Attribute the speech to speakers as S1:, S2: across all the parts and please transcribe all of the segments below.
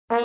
S1: The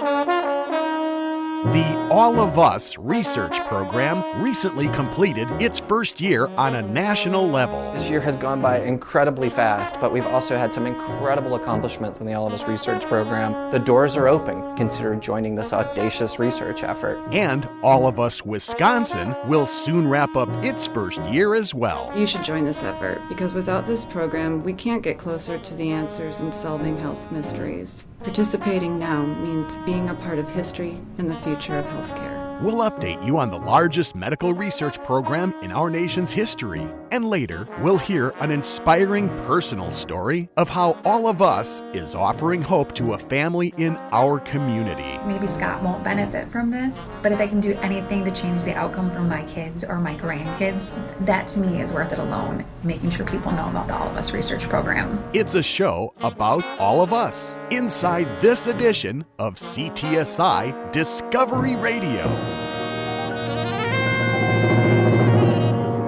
S1: All of Us research program recently completed its first year on a national level.
S2: This year has gone by incredibly fast, but we've also had some incredible accomplishments in the All of Us research program. The doors are open. Consider joining this audacious research effort.
S1: And All of Us Wisconsin will soon wrap up its first year as well.
S3: You should join this effort, because without this program, we can't get closer to the answers in solving health mysteries. Participating now means being a part of history and the future of healthcare.
S1: We'll update you on the largest medical research program in our nation's history. And later, we'll hear an inspiring personal story of how All of Us is offering hope to a family in our community.
S4: Maybe Scott won't benefit from this, but if I can do anything to change the outcome for my kids or my grandkids, that to me is worth it alone, making sure people know about the All of Us research program.
S1: It's a show about all of us inside this edition of CTSI Discovery Radio.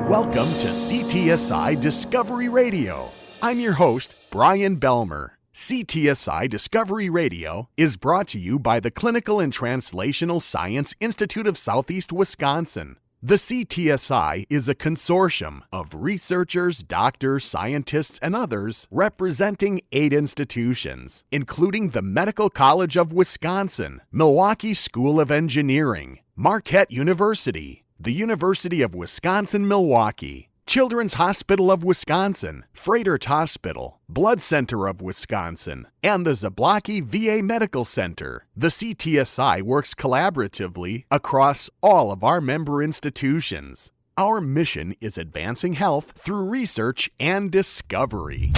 S1: Welcome to CTSI Discovery Radio. I'm your host, Brian Belmer. CTSI Discovery Radio is brought to you by the Clinical and Translational Science Institute of Southeast Wisconsin. The CTSI is a consortium of researchers, doctors, scientists, and others representing 8 institutions, including the Medical College of Wisconsin, Milwaukee School of Engineering, Marquette University, the University of Wisconsin-Milwaukee, Children's Hospital of Wisconsin, Froedtert Hospital, Blood Center of Wisconsin, and the Zablocki VA Medical Center. The CTSI works collaboratively across all of our member institutions. Our mission is advancing health through research and discovery.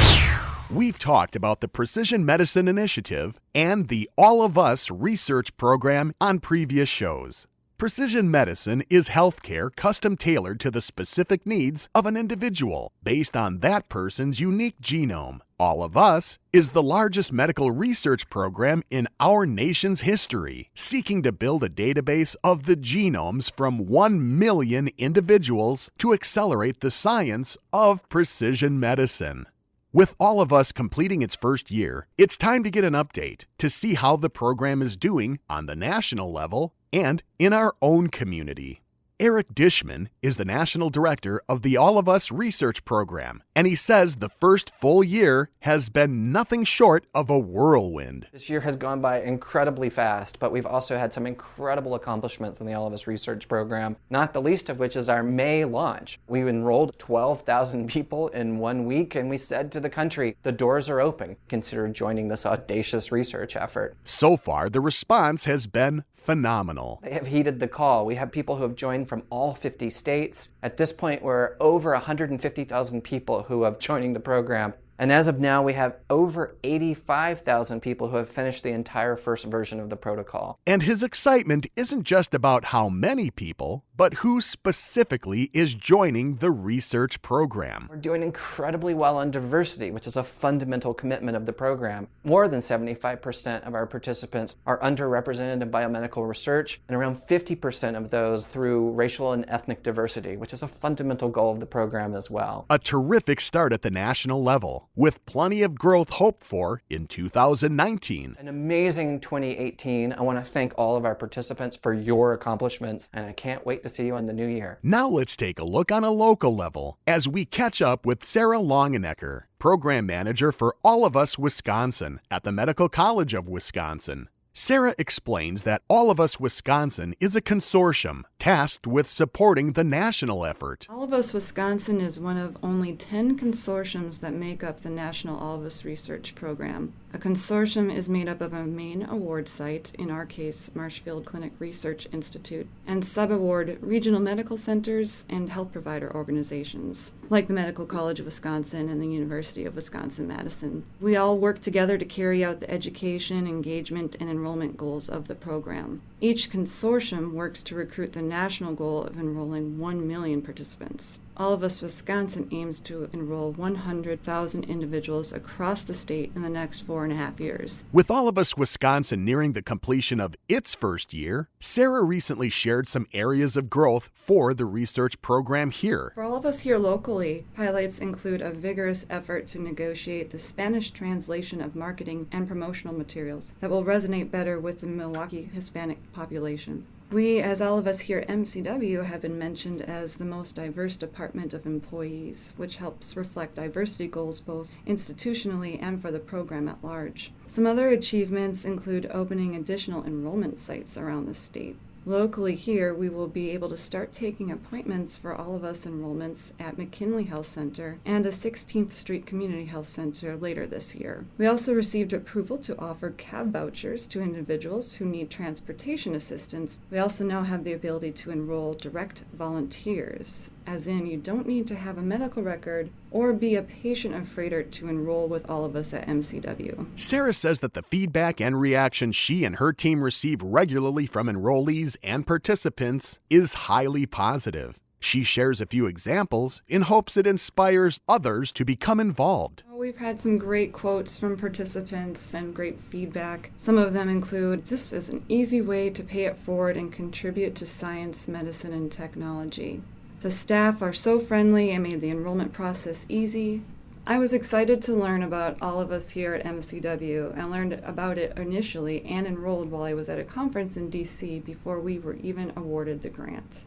S1: We've talked about the Precision Medicine Initiative and the All of Us research program on previous shows. Precision medicine is healthcare custom-tailored to the specific needs of an individual based on that person's unique genome. All of Us is the largest medical research program in our nation's history, seeking to build a database of the genomes from 1 million individuals to accelerate the science of precision medicine. With All of Us completing its first year, it's time to get an update to see how the program is doing on the national level and in our own community. Eric Dishman is the National Director of the All of Us research program, and he says the first full year has been nothing short of a whirlwind.
S2: This year has gone by incredibly fast, but we've also had some incredible accomplishments in the All of Us research program, not the least of which is our May launch. We enrolled 12,000 people in 1 week, and we said to the country, the doors are open. Consider joining this audacious research effort.
S1: So far, the response has been phenomenal.
S2: They have heeded the call. We have people who have joined from all 50 states. At this point, we're over 150,000 people who have joining the program. And as of now, we have over 85,000 people who have finished the entire first version of the protocol.
S1: And his excitement isn't just about how many people, but who specifically is joining the research program.
S2: We're doing incredibly well on diversity, which is a fundamental commitment of the program. More than 75% of our participants are underrepresented in biomedical research, and around 50% of those through racial and ethnic diversity, which is a fundamental goal of the program as well.
S1: A terrific start at the national level, with plenty of growth hoped for in 2019.
S2: An amazing 2018. I want to thank all of our participants for your accomplishments, and I can't wait to see you in the new year.
S1: Now let's take a look on a local level as we catch up with Sarah Longenecker, Program Manager for All of Us Wisconsin at the Medical College of Wisconsin. Sarah explains that All of Us Wisconsin is a consortium tasked with supporting the national effort.
S3: All of Us Wisconsin is one of only 10 consortiums that make up the National All of Us Research Program. A consortium is made up of a main award site, in our case Marshfield Clinic Research Institute, and sub-award regional medical centers and health provider organizations, like the Medical College of Wisconsin and the University of Wisconsin-Madison. We all work together to carry out the education, engagement, and enrollment goals of the program. Each consortium works to recruit the national goal of enrolling 1 million participants. All of Us Wisconsin aims to enroll 100,000 individuals across the state in the next 4.5 years.
S1: With All of Us Wisconsin nearing the completion of its first year, Sarah recently shared some areas of growth for the research program here.
S3: For all of us here locally, highlights include a vigorous effort to negotiate the Spanish translation of marketing and promotional materials that will resonate better with the Milwaukee Hispanic population. We, as All of Us here at MCW, have been mentioned as the most diverse department of employees, which helps reflect diversity goals both institutionally and for the program at large. Some other achievements include opening additional enrollment sites around the state. Locally here, we will be able to start taking appointments for All of Us enrollments at McKinley Health Center and a 16th Street Community Health Center later this year. We also received approval to offer cab vouchers to individuals who need transportation assistance. We also now have the ability to enroll direct volunteers, as in you don't need to have a medical record or be a patient of Freighter to enroll with All of Us at MCW.
S1: Sarah says that the feedback and reaction she and her team receive regularly from enrollees and participants is highly positive. She shares a few examples in hopes it inspires others to become involved.
S3: We've had some great quotes from participants and great feedback. Some of them include, "This is an easy way to pay it forward and contribute to science, medicine, and technology. The staff are so friendly and made the enrollment process easy." I was excited to learn about All of Us here at MCW and learned about it initially and enrolled while I was at a conference in DC before we were even awarded the grant.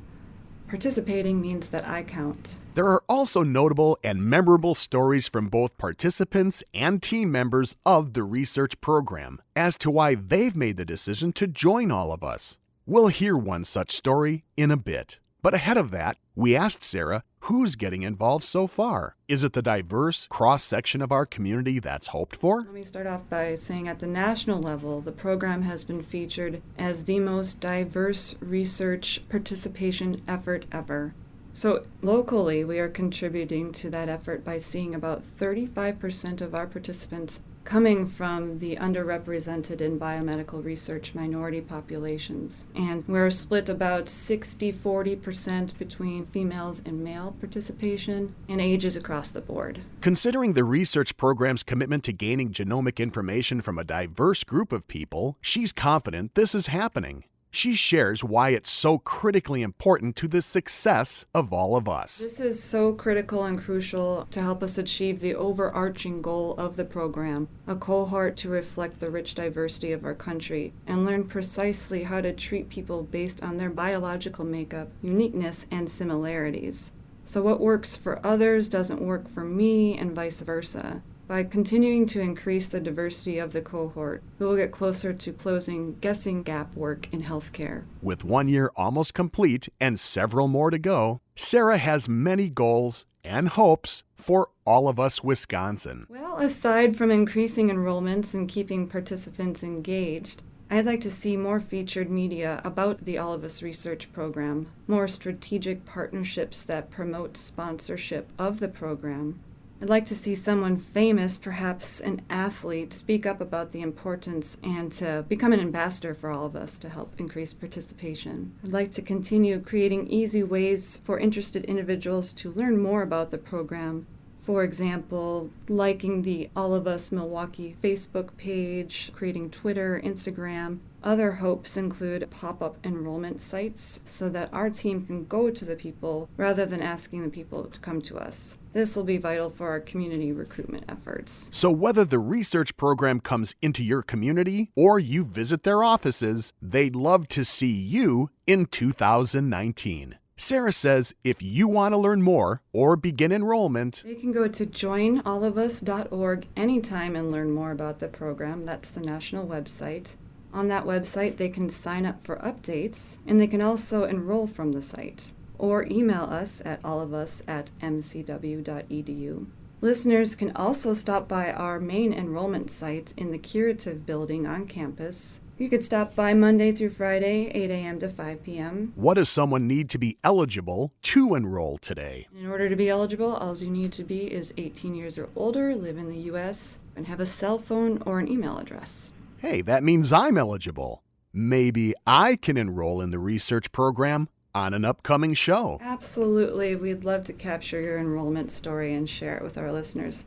S3: Participating means that I count.
S1: There are also notable and memorable stories from both participants and team members of the research program as to why they've made the decision to join All of Us. We'll hear one such story in a bit. But ahead of that, we asked Sarah who's getting involved so far. Is it the diverse cross-section of our community that's hoped for?
S3: Let me start off by saying at the national level, the program has been featured as the most diverse research participation effort ever. So locally, we are contributing to that effort by seeing about 35% of our participants coming from the underrepresented in biomedical research minority populations. And we're split about 60-40% between females and male participation and ages across the board.
S1: Considering the research program's commitment to gaining genomic information from a diverse group of people, she's confident this is happening. She shares why it's so critically important to the success of All of Us.
S3: This is so critical and crucial to help us achieve the overarching goal of the program, a cohort to reflect the rich diversity of our country and learn precisely how to treat people based on their biological makeup, uniqueness, and similarities. So what works for others doesn't work for me and vice versa. By continuing to increase the diversity of the cohort, we will get closer to closing guessing gap work in healthcare.
S1: With 1 year almost complete and several more to go, Sarah has many goals and hopes for All of Us Wisconsin.
S3: Well, aside from increasing enrollments and keeping participants engaged, I'd like to see more featured media about the All of Us research program, more strategic partnerships that promote sponsorship of the program. I'd like to see someone famous, perhaps an athlete, speak up about the importance and to become an ambassador for All of Us to help increase participation. I'd like to continue creating easy ways for interested individuals to learn more about the program. For example, liking the All of Us Milwaukee Facebook page, creating Twitter, Instagram. Other hopes include pop-up enrollment sites so that our team can go to the people rather than asking the people to come to us. This will be vital for our community recruitment efforts.
S1: So whether the research program comes into your community or you visit their offices, they'd love to see you in 2019. Sarah says if you want to learn more or begin enrollment,
S3: they can go to joinallofus.org anytime and learn more about the program. That's the national website. On that website, they can sign up for updates, and they can also enroll from the site, or email us at allofus@mcw.edu. Listeners can also stop by our main enrollment site in the Curative Building on campus. You could stop by Monday through Friday, 8 a.m. to 5 p.m.
S1: What does someone need to be eligible to enroll today?
S3: In order to be eligible, all you need to be is 18 years or older, live in the U.S., and have a cell phone or an email address.
S1: Hey, that means I'm eligible. Maybe I can enroll in the research program on an upcoming show.
S3: Absolutely. We'd love to capture your enrollment story and share it with our listeners.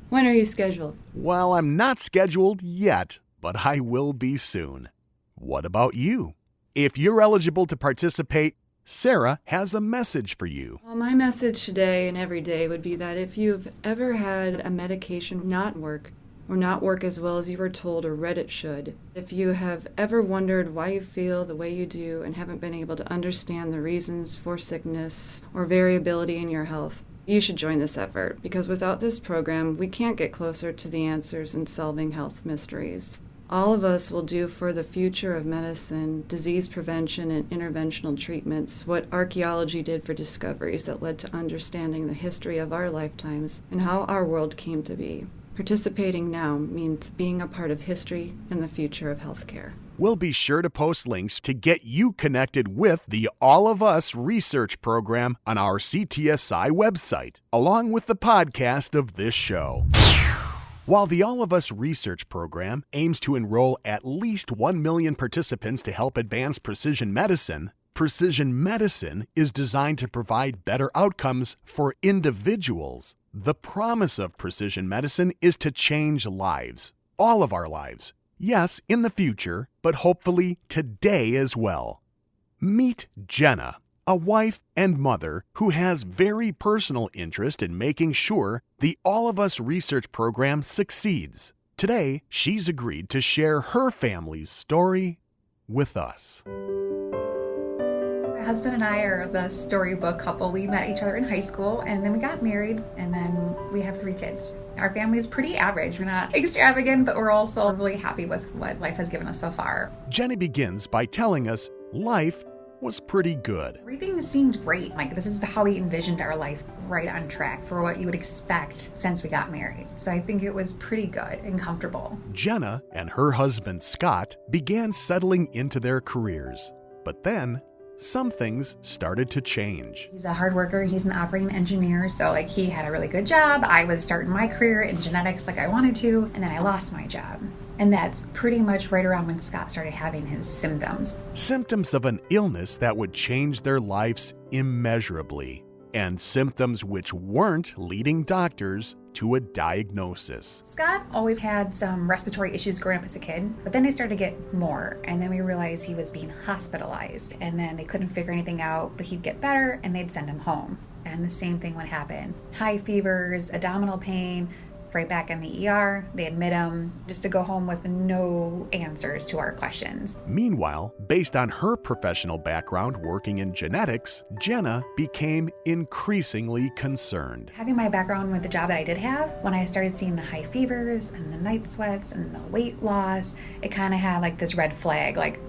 S3: When are you scheduled?
S1: Well, I'm not scheduled yet, but I will be soon. What about you? If you're eligible to participate, Sarah has a message for you.
S3: Well, my message today and every day would be that if you've ever had a medication not work, or not work as well as you were told or read it should, if you have ever wondered why you feel the way you do and haven't been able to understand the reasons for sickness or variability in your health, you should join this effort, because without this program, we can't get closer to the answers in solving health mysteries. All of us will do for the future of medicine, disease prevention, and interventional treatments what archaeology did for discoveries that led to understanding the history of our lifetimes and how our world came to be. Participating now means being a part of history and the future of healthcare.
S1: We'll be sure to post links to get you connected with the All of Us research program on our CTSI website, along with the podcast of this show. While the All of Us research program aims to enroll at least 1 million participants to help advance precision medicine is designed to provide better outcomes for individuals. The promise of precision medicine is to change lives, all of our lives. Yes, in the future, but hopefully today as well. Meet Jenna, a wife and mother who has very personal interest in making sure the All of Us research program succeeds. Today, she's agreed to share her family's story with us.
S4: My husband and I are the storybook couple. We met each other in high school, and then we got married, and then we have 3 kids. Our family is pretty average. We're not extravagant, but we're also really happy with what life has given us so far.
S1: Jenny begins by telling us life was pretty good.
S4: Everything seemed great. Like, this is how we envisioned our life, right on track for what you would expect since we got married. So I think it was pretty good and comfortable.
S1: Jenna and her husband Scott began settling into their careers, but then some things started to change.
S4: He's a hard worker. He's an operating engineer. So he had a really good job. I was starting my career in genetics like I wanted to, and then I lost my job. And that's pretty much right around when Scott started having his symptoms.
S1: Symptoms of an illness that would change their lives immeasurably, and symptoms which weren't leading doctors to a diagnosis.
S4: Scott always had some respiratory issues growing up as a kid, but then they started to get more, and then we realized he was being hospitalized, and then they couldn't figure anything out, but he'd get better and they'd send him home. And the same thing would happen. High fevers, abdominal pain, right back in the ER, they admit him just to go home with no answers to our questions.
S1: Meanwhile, based on her professional background working in genetics, Jenna became increasingly concerned.
S4: Having my background with the job that I did have, when I started seeing the high fevers and the night sweats and the weight loss, it kind of had this red flag,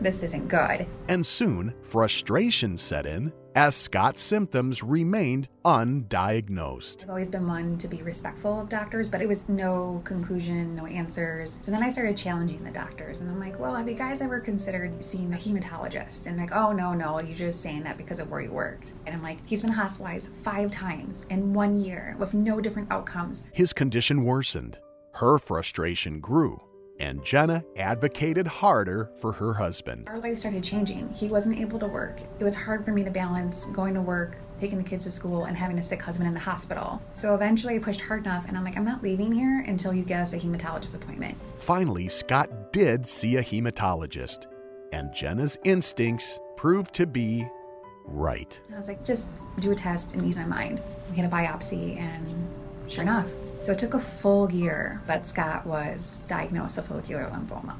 S4: this isn't good.
S1: And soon, frustration set in as Scott's symptoms remained undiagnosed.
S4: I've always been one to be respectful of doctors, but it was no conclusion, no answers. So then I started challenging the doctors, and I'm like, well, have you guys ever considered seeing a hematologist? And oh, no, you're just saying that because of where you worked. And I'm like, he's been hospitalized 5 times in 1 year with no different outcomes.
S1: His condition worsened. Her frustration grew. And Jenna advocated harder for her husband.
S4: Our life started changing. He wasn't able to work. It was hard for me to balance going to work, taking the kids to school, and having a sick husband in the hospital. So eventually I pushed hard enough, and I'm like, I'm not leaving here until you get us a hematologist appointment.
S1: Finally, Scott did see a hematologist, and Jenna's instincts proved to be right.
S4: I was like, just do a test and ease my mind. We had a biopsy, and sure enough. So it took a full year, but Scott was diagnosed with follicular lymphoma,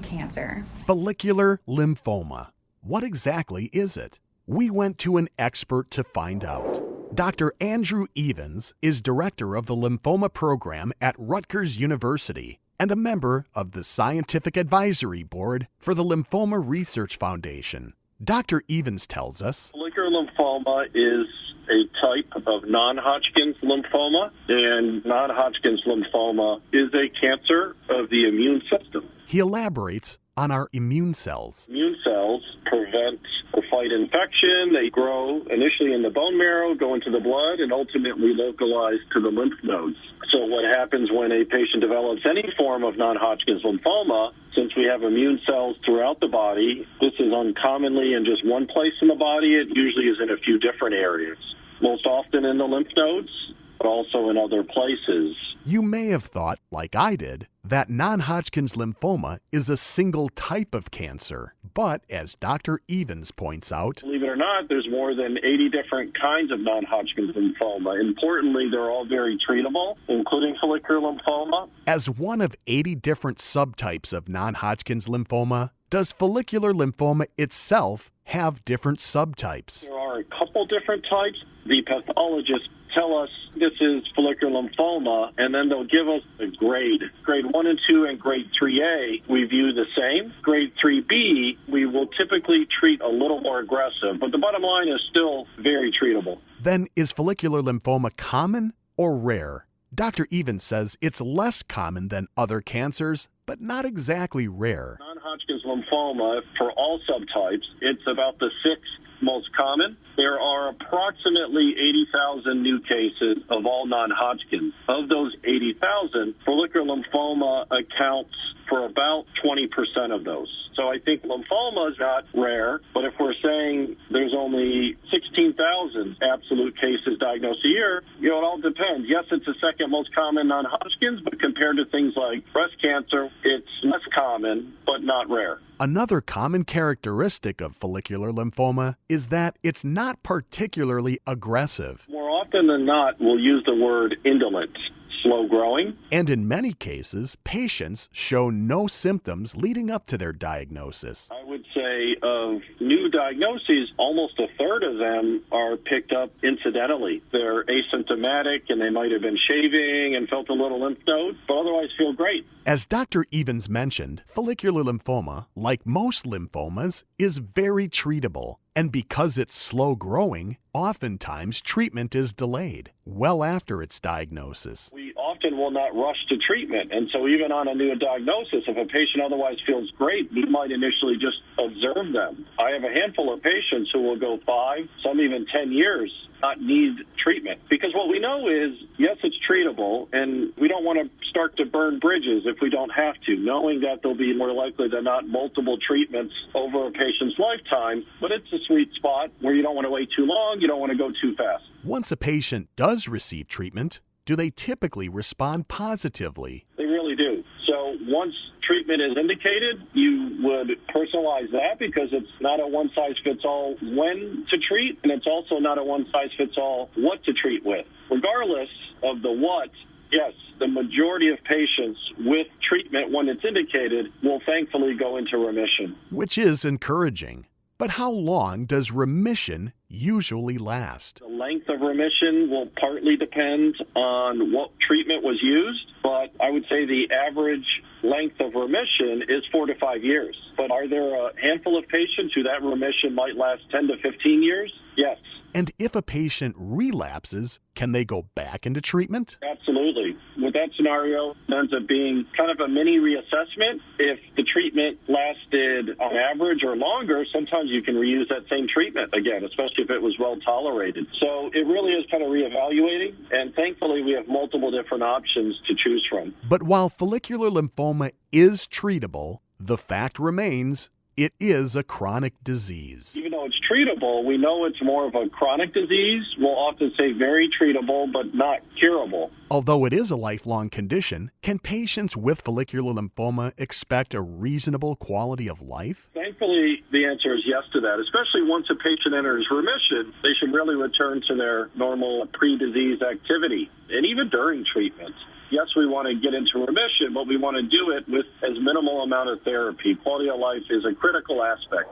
S4: cancer.
S1: Follicular lymphoma. What exactly is it? We went to an expert to find out. Dr. Andrew Evans is director of the lymphoma program at Rutgers University and a member of the Scientific Advisory Board for the Lymphoma Research Foundation. Dr. Evans tells us,
S5: follicular lymphoma is a type of non-Hodgkin's lymphoma, and non-Hodgkin's lymphoma is a cancer of the immune system.
S1: He elaborates on our immune cells.
S5: Immune cells prevent or fight infection. They grow initially in the bone marrow, go into the blood, and ultimately localize to the lymph nodes. So what happens when a patient develops any form of non-Hodgkin's lymphoma, since we have immune cells throughout the body, this is uncommonly in just one place in the body. It usually is in a few different areas, most often in the lymph nodes, but also in other places.
S1: You may have thought, like I did, that non-Hodgkin's lymphoma is a single type of cancer. But as Dr. Evans points out,
S5: believe it or not, there's more than 80 different kinds of non-Hodgkin's lymphoma. Importantly, they're all very treatable, including follicular lymphoma.
S1: As one of 80 different subtypes of non-Hodgkin's lymphoma, does follicular lymphoma itself have different subtypes?
S5: There are a couple different types. The pathologists tell us this is follicular lymphoma, and then they'll give us a grade. Grade 1 and 2 and grade 3A, we view the same. Grade 3B, we will typically treat a little more aggressive, but the bottom line is still very treatable.
S1: Then is follicular lymphoma common or rare? Dr. Evans says it's less common than other cancers, but not exactly rare.
S5: Non-Hodgkin's lymphoma, for all subtypes, it's about the sixth most common. There are approximately 80,000 new cases of all non-Hodgkin's. Of those 80,000, follicular lymphoma accounts for about 20% of those. So I think lymphoma is not rare, but if we're saying there's only 16,000 absolute cases diagnosed a year, it all depends. Yes, it's the second most common non-Hodgkin's, but compared to things like breast cancer, it's less common, but not rare.
S1: Another common characteristic of follicular lymphoma is that it's not particularly aggressive.
S5: More often than not, we'll use the word indolent, slow growing.
S1: And in many cases, patients show no symptoms leading up to their diagnosis.
S5: I would say of new diagnoses, almost a third of them are picked up incidentally. They're asymptomatic and they might have been shaving and felt a little lymph node, but otherwise feel great.
S1: As Dr. Evans mentioned, follicular lymphoma, like most lymphomas, is very treatable. And because it's slow growing, oftentimes treatment is delayed well after its diagnosis.
S5: We often will not rush to treatment. And so even on a new diagnosis, if a patient otherwise feels great, we might initially just observe them. I have a handful of patients who will go 5, some even 10 years, not need treatment. Because what we know is, yes, it's treatable, and we don't want to start to burn bridges if we don't have to, knowing that there'll be more likely than not multiple treatments over a patient's lifetime. But it's a sweet spot where you don't want to wait too long, you don't want to go too fast.
S1: Once a patient does receive treatment, do they typically respond positively?
S5: They really do. So once treatment is indicated, you would personalize that because it's not a one-size-fits-all when to treat, and it's also not a one-size-fits-all what to treat with. Regardless of the what, yes, the majority of patients with treatment, when it's indicated, will thankfully go into remission.
S1: Which is encouraging. But how long does remission usually last?
S5: The length of remission will partly depend on what treatment was used, but I would say the average length of remission is 4 to 5 years. But are there a handful of patients who that remission might last 10 to 15 years? Yes.
S1: And if a patient relapses, can they go back into treatment?
S5: Absolutely. With that scenario, it ends up being kind of a mini reassessment. If the treatment lasted on average or longer, sometimes you can reuse that same treatment again, especially if it was well tolerated. So it really is kind of reevaluating, and thankfully we have multiple different options to choose from.
S1: But while follicular lymphoma is treatable, the fact remains it is a chronic disease.
S5: Even though it's treatable, we know it's more of a chronic disease. We'll often say very treatable, but not curable.
S1: Although it is a lifelong condition, can patients with follicular lymphoma expect a reasonable quality of life?
S5: Thankfully, the answer is yes to that. Especially once a patient enters remission, they should really return to their normal pre-disease activity, and even during treatment. Yes, we want to get into remission, but we want to do it with as minimal amount of therapy. Quality of life is a critical aspect.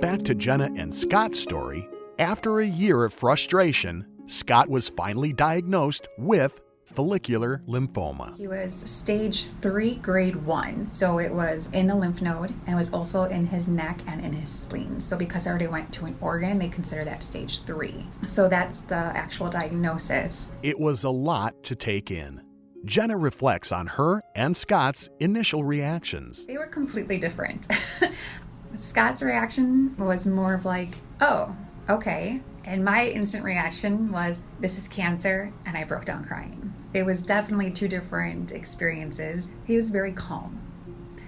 S1: Back to Jenna and Scott's story. After a year of frustration, Scott was finally diagnosed with follicular lymphoma.
S4: He was stage 3, grade 1. So it was in the lymph node, and it was also in his neck and in his spleen. So because I already went to an organ, they consider that stage 3. So that's the actual diagnosis.
S1: It was a lot to take in. Jenna reflects on her and Scott's initial reactions.
S4: They were completely different. Scott's reaction was more of like, oh, okay. And my instant reaction was, this is cancer, and I broke down crying. It was definitely two different experiences. He was very calm.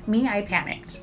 S4: Me, I panicked.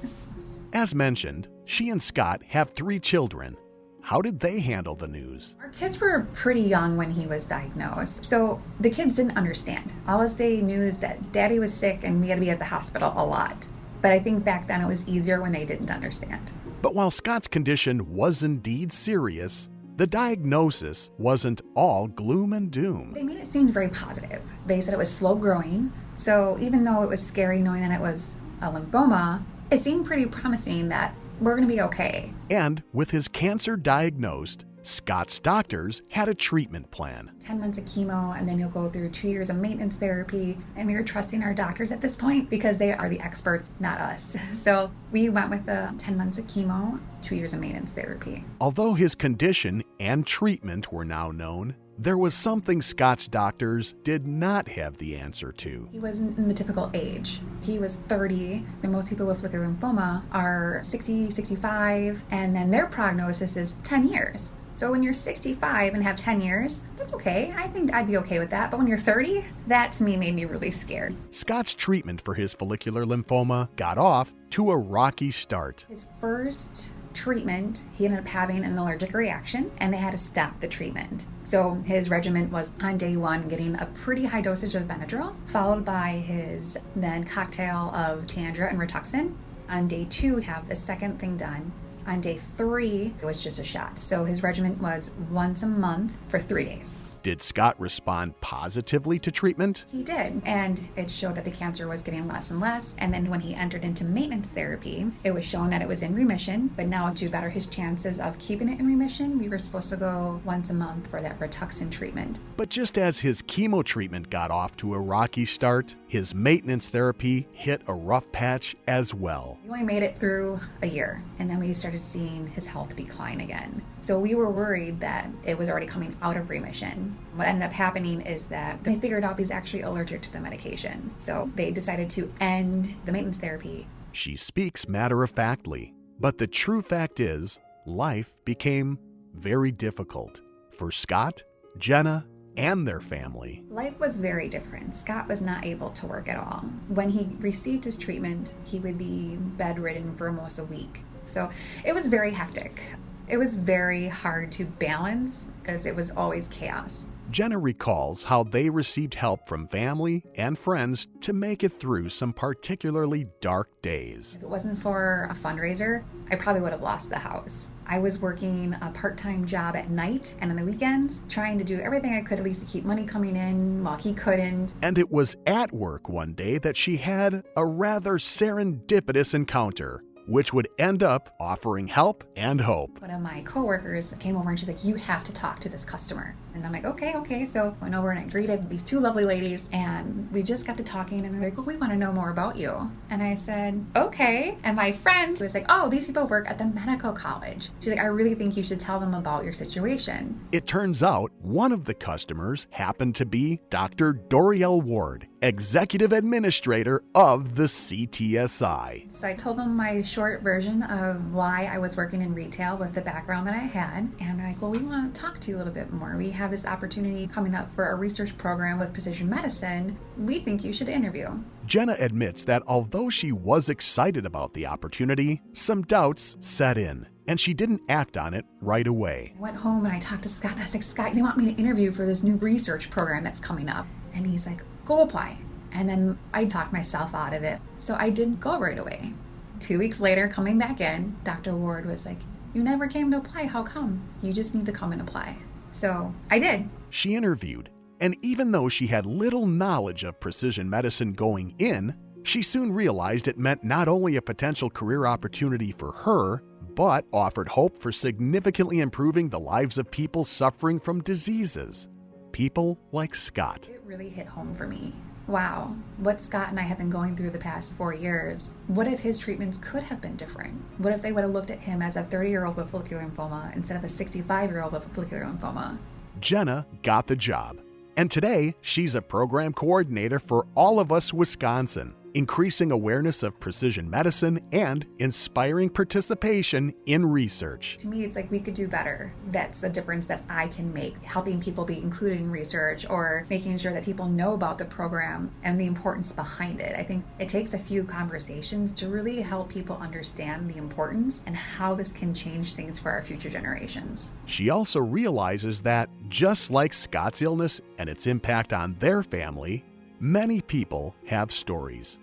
S1: As mentioned, she and Scott have 3 children. How did they handle the news?
S4: Our kids were pretty young when he was diagnosed, so the kids didn't understand. All they knew is that Daddy was sick and we had to be at the hospital a lot. But I think back then it was easier when they didn't understand.
S1: But while Scott's condition was indeed serious, the diagnosis wasn't all gloom and doom.
S4: They made it seem very positive. They said it was slow growing, so even though it was scary knowing that it was a lymphoma, it seemed pretty promising that we're going to be okay.
S1: And with his cancer diagnosed, Scott's doctors had a treatment plan.
S4: 10 months of chemo, and then he'll go through 2 years of maintenance therapy. And we were trusting our doctors at this point because they are the experts, not us. So we went with the 10 months of chemo, 2 years of maintenance therapy.
S1: Although his condition and treatment were now known, there was something Scott's doctors did not have the answer to.
S4: He wasn't in the typical age. He was 30, and most people with follicular lymphoma are 60, 65, and then their prognosis is 10 years. So when you're 65 and have 10 years, that's okay. I think I'd be okay with that. But when you're 30, that to me made me really scared.
S1: Scott's treatment for his follicular lymphoma got off to a rocky start.
S4: His first treatment, he ended up having an allergic reaction, and they had to stop the treatment. So his regimen was on day 1 getting a pretty high dosage of Benadryl, followed by his then cocktail of Tandra and Rituxan. On day 2, have the second thing done. On day 3, it was just a shot. So his regimen was once a month for 3 days.
S1: Did Scott respond positively to treatment?
S4: He did, and it showed that the cancer was getting less and less. And then when he entered into maintenance therapy, it was shown that it was in remission. But now to better his chances of keeping it in remission, we were supposed to go once a month for that Rituxan treatment.
S1: But just as his chemo treatment got off to a rocky start, his maintenance therapy hit a rough patch as well.
S4: We only made it through a year, and then we started seeing his health decline again. So we were worried that it was already coming out of remission. What ended up happening is that they figured out he's actually allergic to the medication. So they decided to end the maintenance therapy.
S1: She speaks matter-of-factly, but the true fact is, life became very difficult for Scott, Jenna, and their family.
S4: Life was very different. Scott was not able to work at all. When he received his treatment, he would be bedridden for almost a week. So it was very hectic. It was very hard to balance because it was always chaos.
S1: Jenna recalls how they received help from family and friends to make it through some particularly dark days.
S4: If it wasn't for a fundraiser, I probably would have lost the house. I was working a part-time job at night and on the weekends, trying to do everything I could at least to keep money coming in while he couldn't.
S1: And it was at work one day that she had a rather serendipitous encounter, which would end up offering help and hope.
S4: One of my coworkers came over and she's like, you have to talk to this customer. And I'm like, okay. So I went over and I greeted these 2 lovely ladies, and we just got to talking, and they're like, well, we want to know more about you. And I said, okay. And my friend was like, oh, these people work at the medical college. She's like, I really think you should tell them about your situation.
S1: It turns out one of the customers happened to be Dr. Doriel Ward, Executive Administrator of the CTSI.
S4: So I told them my short version of why I was working in retail with the background that I had. And they're like, well, we want to talk to you a little bit more. We have this opportunity coming up for a research program with precision medicine. We think you should interview.
S1: Jenna admits that although she was excited about the opportunity, some doubts set in, and she didn't act on it right away.
S4: I went home and I talked to Scott, and I was like, Scott, they want me to interview for this new research program that's coming up. And he's like, go apply. And then I talked myself out of it. So I didn't go right away. 2 weeks later, coming back in, Dr. Ward was like, you never came to apply. How come? You just need to come and apply. So I did.
S1: She interviewed, and even though she had little knowledge of precision medicine going in, she soon realized it meant not only a potential career opportunity for her, but offered hope for significantly improving the lives of people suffering from diseases. People like Scott.
S4: It really hit home for me. Wow, what Scott and I have been going through the past 4 years. What if his treatments could have been different? What if they would have looked at him as a 30-year-old with follicular lymphoma instead of a 65-year-old with follicular lymphoma?
S1: Jenna got the job, and today she's a program coordinator for All of Us Wisconsin, increasing awareness of precision medicine, and inspiring participation in research.
S4: To me, it's like we could do better. That's the difference that I can make, helping people be included in research or making sure that people know about the program and the importance behind it. I think it takes a few conversations to really help people understand the importance and how this can change things for our future generations.
S1: She also realizes that, just like Scott's illness and its impact on their family, many people have stories.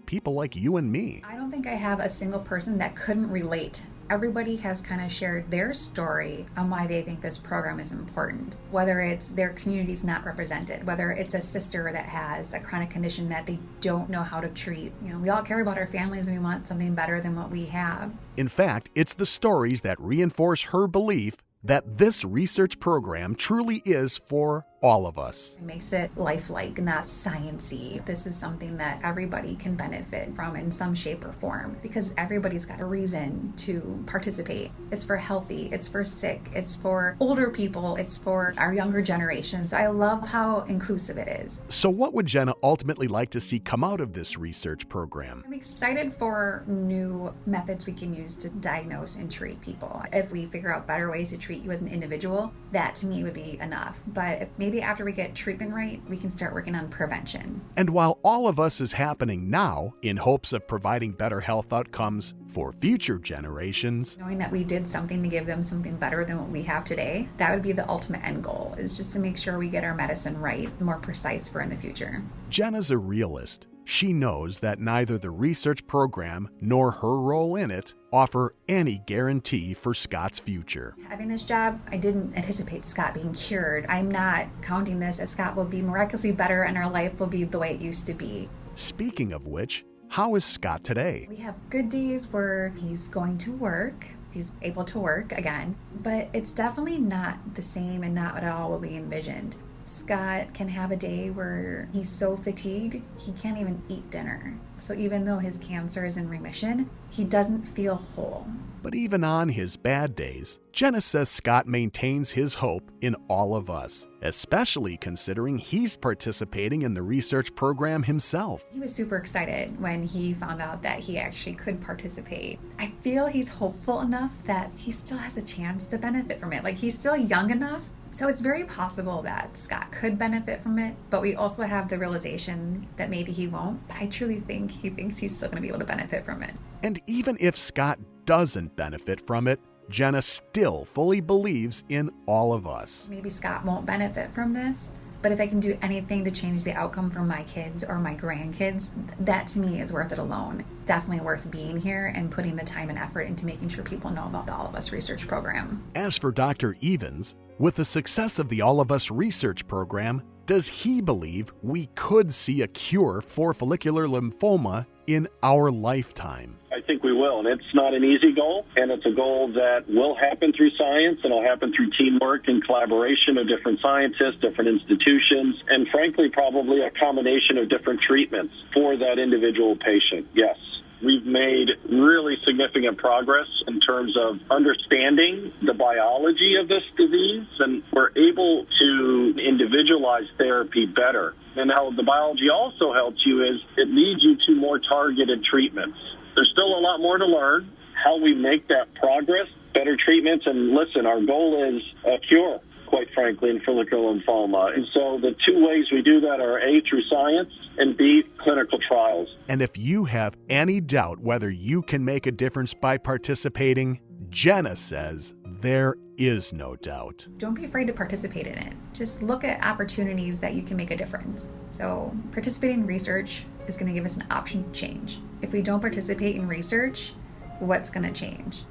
S1: People like you and me.
S4: I don't think I have a single person that couldn't relate. Everybody has kind of shared their story on why they think this program is important. Whether it's their community's not represented, whether it's a sister that has a chronic condition that they don't know how to treat. We all care about our families and we want something better than what we have.
S1: In fact, it's the stories that reinforce her belief that this research program truly is for all of us.
S4: It makes it lifelike, not science-y. This is something that everybody can benefit from in some shape or form because everybody's got a reason to participate. It's for healthy, it's for sick, it's for older people, it's for our younger generations. I love how inclusive it is.
S1: So what would Jenna ultimately like to see come out of this research program?
S4: I'm excited for new methods we can use to diagnose and treat people. If we figure out better ways to treat you as an individual, that to me would be enough. But if maybe after we get treatment right, we can start working on prevention.
S1: And while all of us is happening now in hopes of providing better health outcomes for future generations,
S4: knowing that we did something to give them something better than what we have today, that would be the ultimate end goal, is just to make sure we get our medicine right, more precise for in the future.
S1: Jenna's a realist. She knows that neither the research program nor her role in it offer any guarantee for Scott's future.
S4: Having this job, I didn't anticipate Scott being cured. I'm not counting this as Scott will be miraculously better and our life will be the way it used to be.
S1: Speaking of which, how is Scott today?
S4: We have good days where he's going to work. He's able to work again, but it's definitely not the same and not at all what we envisioned. Scott can have a day where he's so fatigued, he can't even eat dinner. So even though his cancer is in remission, he doesn't feel whole.
S1: But even on his bad days, Jenna says Scott maintains his hope in all of us, especially considering he's participating in the research program himself.
S4: He was super excited when he found out that he actually could participate. I feel he's hopeful enough that he still has a chance to benefit from it. Like, he's still young enough. So it's very possible that Scott could benefit from it, but we also have the realization that maybe he won't. But I truly think he thinks he's still going to be able to benefit from it.
S1: And even if Scott doesn't benefit from it, Jenna still fully believes in all of us.
S4: Maybe Scott won't benefit from this, but if I can do anything to change the outcome for my kids or my grandkids, that to me is worth it alone. Definitely worth being here and putting the time and effort into making sure people know about the All of Us research program.
S1: As for Dr. Evans, with the success of the All of Us research program, does he believe we could see a cure for follicular lymphoma in our lifetime?
S5: I think we will, and it's not an easy goal, and it's a goal that will happen through science, and it'll happen through teamwork and collaboration of different scientists, different institutions, and frankly, probably a combination of different treatments for that individual patient. Yes. We've made really significant progress in terms of understanding the biology of this disease, and we're able to individualize therapy better. And how the biology also helps you is it leads you to more targeted treatments. There's still a lot more to learn, how we make that progress, better treatments, and listen, our goal is a cure, quite frankly, in follicular lymphoma. And so the two ways we do that are A, through science, and B, clinical trials.
S1: And if you have any doubt whether you can make a difference by participating, Jenna says there is no doubt.
S4: Don't be afraid to participate in it. Just look at opportunities that you can make a difference. So participating in research is going to give us an option to change. If we don't participate in research, what's going to change?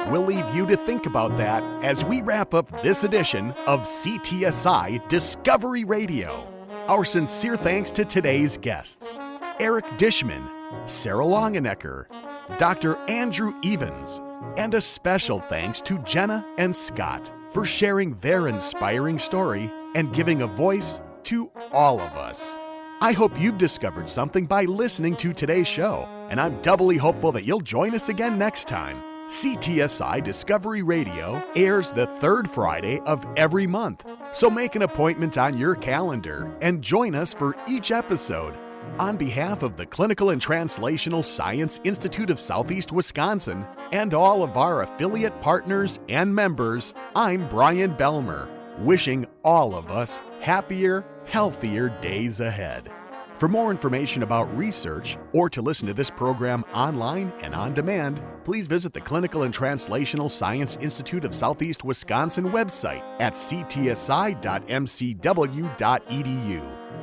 S1: We'll leave you to think about that as we wrap up this edition of CTSI Discovery Radio. Our sincere thanks to today's guests, Eric Dishman, Sarah Longenecker, Dr. Andrew Evans, and a special thanks to Jenna and Scott for sharing their inspiring story and giving a voice to all of us. I hope you've discovered something by listening to today's show, and I'm doubly hopeful that you'll join us again next time. CTSI Discovery Radio airs the third Friday of every month, so make an appointment on your calendar and join us for each episode. On behalf of the Clinical and Translational Science Institute of Southeast Wisconsin and all of our affiliate partners and members, I'm Brian Belmer, wishing all of us happier, healthier days ahead. For more information about research or to listen to this program online and on demand, please visit the Clinical and Translational Science Institute of Southeast Wisconsin website at ctsi.mcw.edu.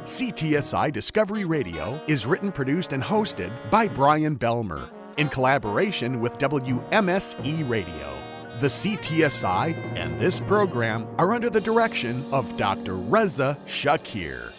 S1: CTSI Discovery Radio is written, produced, and hosted by Brian Belmer in collaboration with WMSE Radio. The CTSI and this program are under the direction of Dr. Reza Shakir.